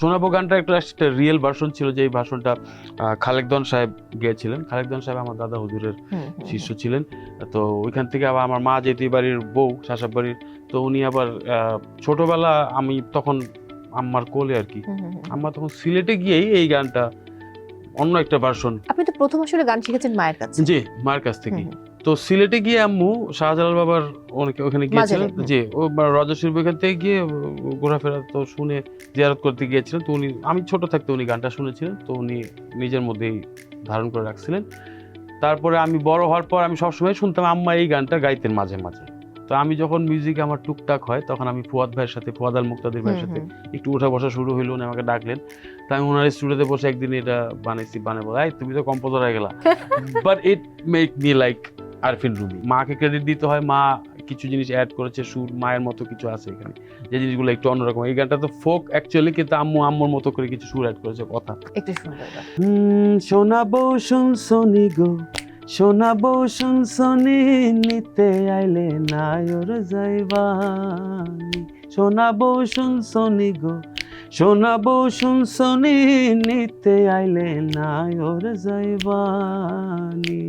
শোনাবো গানটা একটা রিয়েল ভার্সন ছিল, যে এই ভার্সনটা খালেকদন সাহেব গেয়েছিলেন। খালেকদন সাহেব আমার দাদা হুজুরের শিষ্য ছিলেন। তো ওইখান থেকে আবার আমার মা যেহেতু এই বাড়ির বউ, শাসাব বাড়ির, তো উনি আবার ছোটবেলা আমি তখন আম্মার কোলে আর কি, আম্মা তখন সিলেটে গিয়েই এই গানটা অন্য একটা ভার্সন। আপনি তো প্রথম আসলে গান শিখেছেন মায়ের কাছে। জি, মার কাছ থেকে। তো সিলেটে গিয়ে আম্মু শাহজালাল বাবার ওখানে গিয়েছিলেন। যে ও রজত ওইখান থেকে গিয়ে ঘোরাফেরা তো শুনে জিয়ারত করতে গিয়েছিলেন। তো উনি, আমি ছোট থাকতে উনি গানটা শুনেছিলেন, তো উনি নিজের মধ্যেই ধারণ করে রাখছিলেন। তারপরে আমি বড় হওয়ার পর আমি সবসময় শুনতাম আম্মা এই গানটা গাইতেন মাঝে মাঝে। তো আমি যখন মিউজিক আমার টুকটাক হয়, তখন আমি ফুয়াদ ভাইয়ের সাথে, ফুয়াদ আল মুক্তাদির ভাইয়ের সাথে একটু উঠা বসা শুরু হইলো, উনি আমাকে ডাকলেন। তো আমি ওনার স্টুডিওতে বসে একদিন এটা বানাবো, তুমি তো কম্পোজার হয়ে গেলা। But it make me like Arfin Rumi. মাকে ক্রেডিট দিতে হয়, মা কিছু জিনিস অ্যাড করেছে, সুর মায়ের মতো কিছু আছে এখানে, যে জিনিসগুলো একটু অন্যরকম। এই গানটা তো ফোক অ্যাকচুয়ালি, কিন্তু আম্মুর মতো করে কিছু সুর অ্যাড করেছে, কথা একটু শুনবো। শোনাবো শুনছনি গো, শোনাবো শুনছনি, নিতে আইলে নায়র যাইবানি। শোনাবো শুনছনি গো, শোনাবো শুনছনি, নিতে আইলে নায়র যাইবানি।